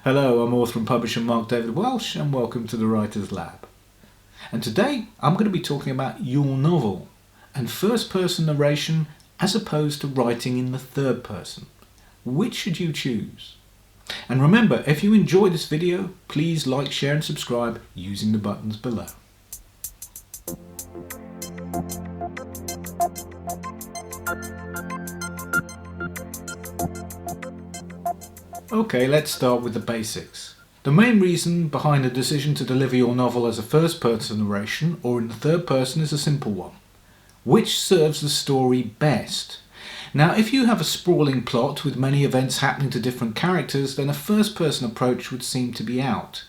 Hello, I'm author and publisher Mark David Welsh and welcome to the Writer's Lab. And today I'm going to be talking about your novel and first person narration as opposed to writing in the third person. Which should you choose? And remember, if you enjoy this video, please like, share and subscribe using the buttons below. Okay, let's start with the basics. The main reason behind the decision to deliver your novel as a first-person narration or in the third person is a simple one. Which serves the story best? Now, if you have a sprawling plot with many events happening to different characters, then a first-person approach would seem to be out.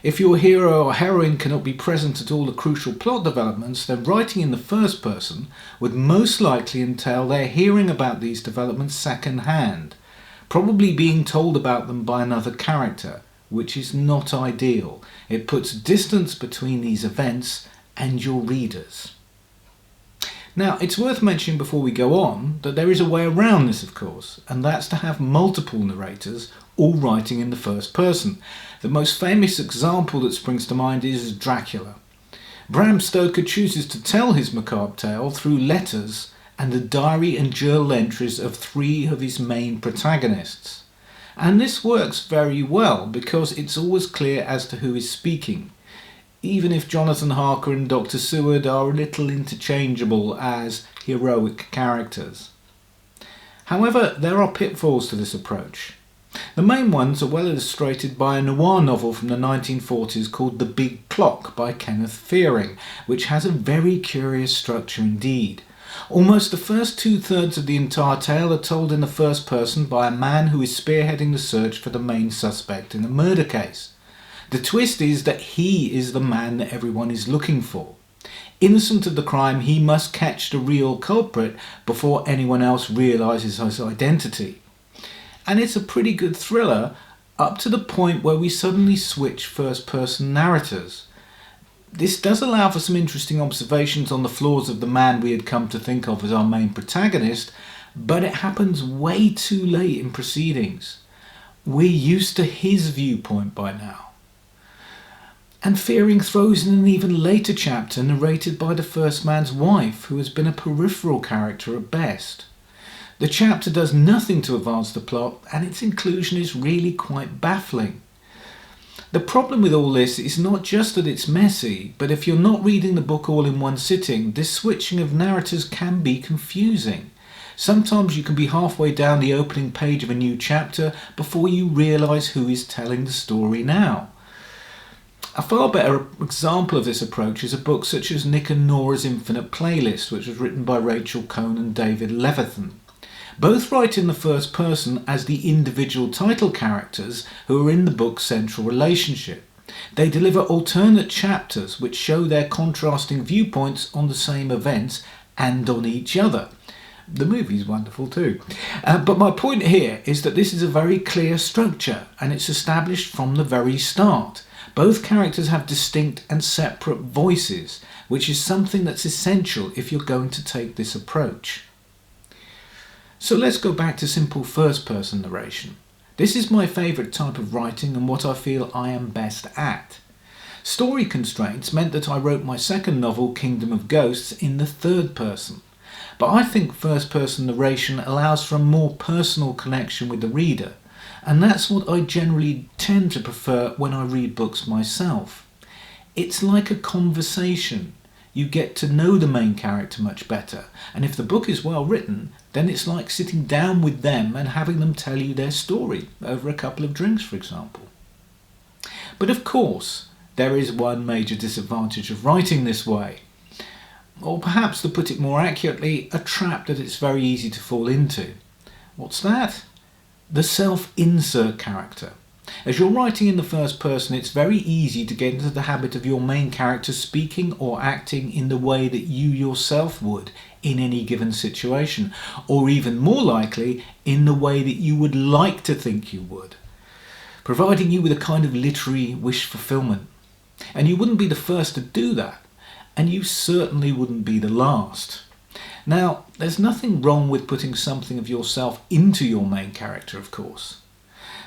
If your hero or heroine cannot be present at all the crucial plot developments, then writing in the first person would most likely entail their hearing about these developments second-hand, probably being told about them by another character, which is not ideal. It puts distance between these events and your readers. Now, it's worth mentioning before we go on that there is a way around this, of course, and that's to have multiple narrators all writing in the first person. The most famous example that springs to mind is Dracula. Bram Stoker chooses to tell his macabre tale through letters and the diary and journal entries of three of his main protagonists. And this works very well because it's always clear as to who is speaking, even if Jonathan Harker and Dr. Seward are a little interchangeable as heroic characters. However, there are pitfalls to this approach. The main ones are well illustrated by a noir novel from the 1940s called The Big Clock by Kenneth Fearing, which has a very curious structure indeed. Almost the first two-thirds of the entire tale are told in the first person by a man who is spearheading the search for the main suspect in a murder case. The twist is that he is the man that everyone is looking for. Innocent of the crime, he must catch the real culprit before anyone else realises his identity. And it's a pretty good thriller up to the point where we suddenly switch first-person narrators. This does allow for some interesting observations on the flaws of the man we had come to think of as our main protagonist, but it happens way too late in proceedings. We're used to his viewpoint by now. And Fearing throws in an even later chapter narrated by the first man's wife, who has been a peripheral character at best. The chapter does nothing to advance the plot, and its inclusion is really quite baffling. The problem with all this is not just that it's messy, but if you're not reading the book all in one sitting, this switching of narrators can be confusing. Sometimes you can be halfway down the opening page of a new chapter before you realise who is telling the story now. A far better example of this approach is a book such as Nick and Nora's Infinite Playlist, which was written by Rachel Cohn and David Levithan. Both write in the first person as the individual title characters who are in the book's central relationship. They deliver alternate chapters which show their contrasting viewpoints on the same events and on each other. The movie's wonderful too. But my point here is that this is a very clear structure and it's established from the very start. Both characters have distinct and separate voices, which is something that's essential if you're going to take this approach. So let's go back to simple first-person narration. This is my favourite type of writing and what I feel I am best at. Story constraints meant that I wrote my second novel, Kingdom of Ghosts, in the third person. But I think first-person narration allows for a more personal connection with the reader, and that's what I generally tend to prefer when I read books myself. It's like a conversation. You get to know the main character much better, and if the book is well written, then it's like sitting down with them and having them tell you their story over a couple of drinks, for example. But of course, there is one major disadvantage of writing this way, or perhaps, to put it more accurately, a trap that it's very easy to fall into. What's that? The self-insert character. As you're writing in the first person, it's very easy to get into the habit of your main character speaking or acting in the way that you yourself would in any given situation, or even more likely, in the way that you would like to think you would, providing you with a kind of literary wish fulfillment. And you wouldn't be the first to do that, and you certainly wouldn't be the last. Now, there's nothing wrong with putting something of yourself into your main character, of course.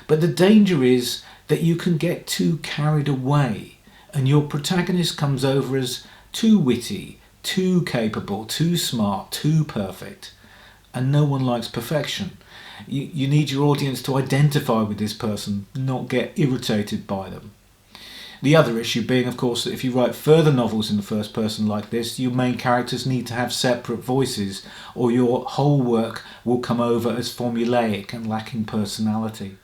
But the danger is that you can get too carried away and your protagonist comes over as too witty, too capable, too smart, too perfect. And no one likes perfection. You need your audience to identify with this person, not get irritated by them. The other issue being, of course, that if you write further novels in the first person like this, your main characters need to have separate voices, or your whole work will come over as formulaic and lacking personality.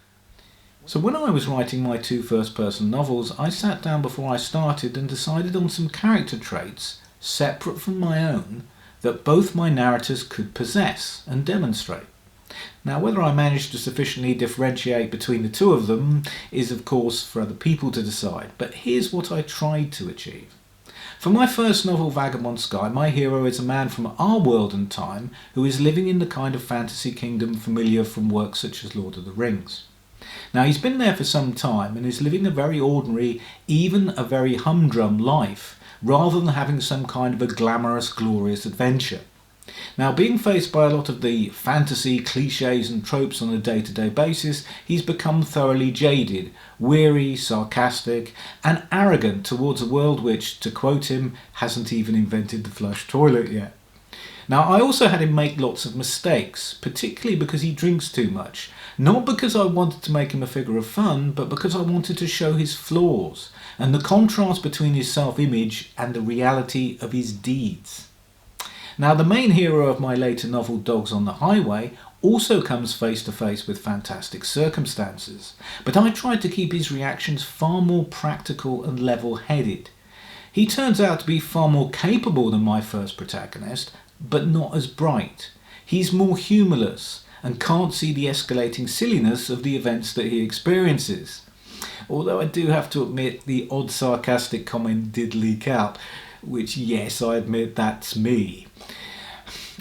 So when I was writing my 2 first-person novels, I sat down before I started and decided on some character traits, separate from my own, that both my narrators could possess and demonstrate. Now, whether I managed to sufficiently differentiate between the 2 of them is, of course, for other people to decide, but here's what I tried to achieve. For my first novel, Vagabond Sky, my hero is a man from our world and time who is living in the kind of fantasy kingdom familiar from works such as Lord of the Rings. Now, he's been there for some time and is living a very ordinary, even a very humdrum life, rather than having some kind of a glamorous, glorious adventure. Now, being faced by a lot of the fantasy cliches and tropes on a day-to-day basis, he's become thoroughly jaded, weary, sarcastic, and arrogant towards a world which, to quote him, hasn't even invented the flush toilet yet. Now, I also had him make lots of mistakes, particularly because he drinks too much. Not because I wanted to make him a figure of fun, but because I wanted to show his flaws, and the contrast between his self-image and the reality of his deeds. Now, the main hero of my later novel, Dogs on the Highway, also comes face to face with fantastic circumstances, but I tried to keep his reactions far more practical and level-headed. He turns out to be far more capable than my first protagonist, but not as bright. He's more humourless and can't see the escalating silliness of the events that he experiences. Although I do have to admit the odd sarcastic comment did leak out, which, yes, I admit that's me.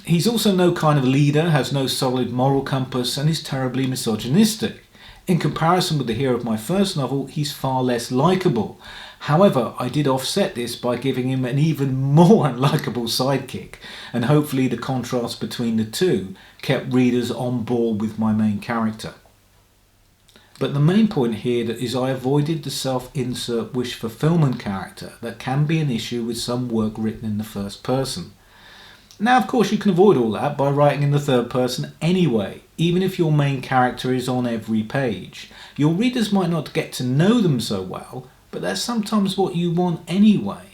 He's also no kind of leader, has no solid moral compass, and is terribly misogynistic. In comparison with the hero of my first novel, he's far less likeable. However, I did offset this by giving him an even more unlikable sidekick, and hopefully the contrast between the 2 kept readers on board with my main character. But the main point here is I avoided the self-insert wish fulfillment character that can be an issue with some work written in the first person. Now, of course, you can avoid all that by writing in the third person anyway, even if your main character is on every page. Your readers might not get to know them so well, but that's sometimes what you want anyway.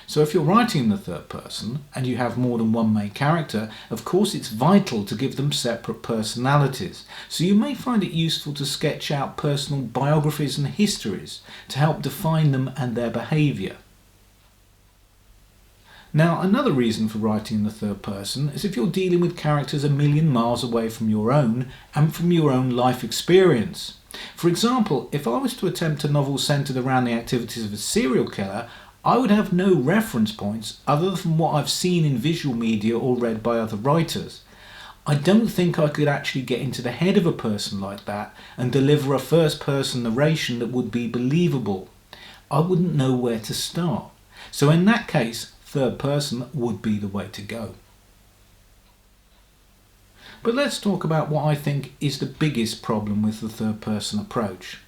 So if you're writing in the third person and you have more than one main character, of course it's vital to give them separate personalities. So you may find it useful to sketch out personal biographies and histories to help define them and their behaviour. Now, another reason for writing in the third person is if you're dealing with characters a million miles away from your own and from your own life experience. For example, if I was to attempt a novel centred around the activities of a serial killer, I would have no reference points other than what I've seen in visual media or read by other writers. I don't think I could actually get into the head of a person like that and deliver a first-person narration that would be believable. I wouldn't know where to start. So in that case, third person would be the way to go. But let's talk about what I think is the biggest problem with the third person approach.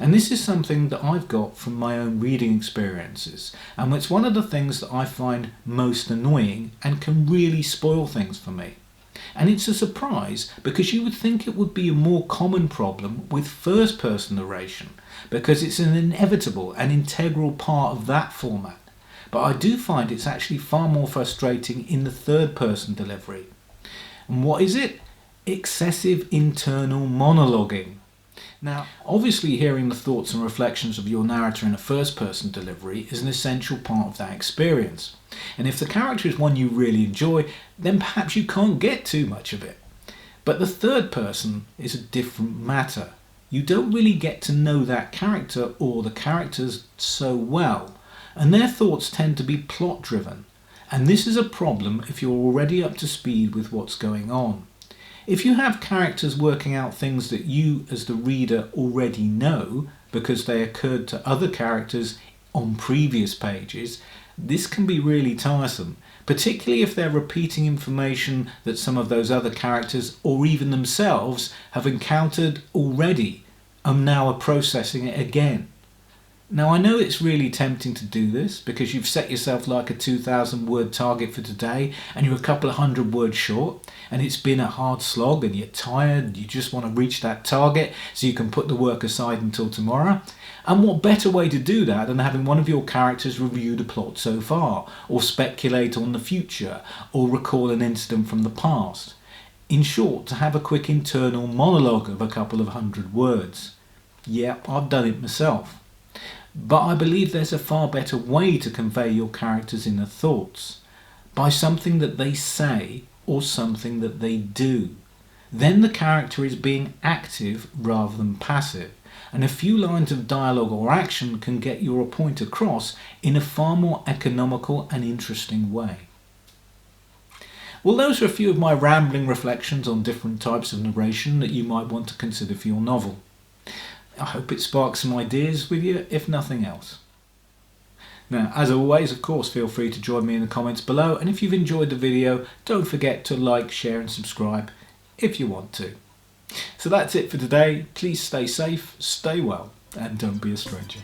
And this is something that I've got from my own reading experiences, and it's one of the things that I find most annoying and can really spoil things for me. And it's a surprise because you would think it would be a more common problem with first person narration, because it's an inevitable and integral part of that format. But I do find it's actually far more frustrating in the third person delivery. And what is it? Excessive internal monologuing. Now, obviously hearing the thoughts and reflections of your narrator in a first-person delivery is an essential part of that experience. And if the character is one you really enjoy, then perhaps you can't get too much of it. But the third person is a different matter. You don't really get to know that character or the characters so well, and their thoughts tend to be plot-driven. And this is a problem if you're already up to speed with what's going on. If you have characters working out things that you as the reader already know because they occurred to other characters on previous pages, this can be really tiresome, particularly if they're repeating information that some of those other characters or even themselves have encountered already and now are processing it again. Now I know it's really tempting to do this because you've set yourself like a 2,000 word target for today and you're a couple of hundred words short and it's been a hard slog and you're tired and you just want to reach that target so you can put the work aside until tomorrow. And what better way to do that than having one of your characters review the plot so far, or speculate on the future, or recall an incident from the past. In short, to have a quick internal monologue of a couple of hundred words. Yeah, I've done it myself. But I believe there's a far better way to convey your character's inner thoughts, by something that they say or something that they do. Then the character is being active rather than passive, and a few lines of dialogue or action can get your point across in a far more economical and interesting way. Well, those are a few of my rambling reflections on different types of narration that you might want to consider for your novel. I hope it sparks some ideas with you, if nothing else. Now, as always, of course, feel free to join me in the comments below, and if you've enjoyed the video, don't forget to like, share and subscribe if you want to. So that's it for today. Please stay safe, stay well, and don't be a stranger.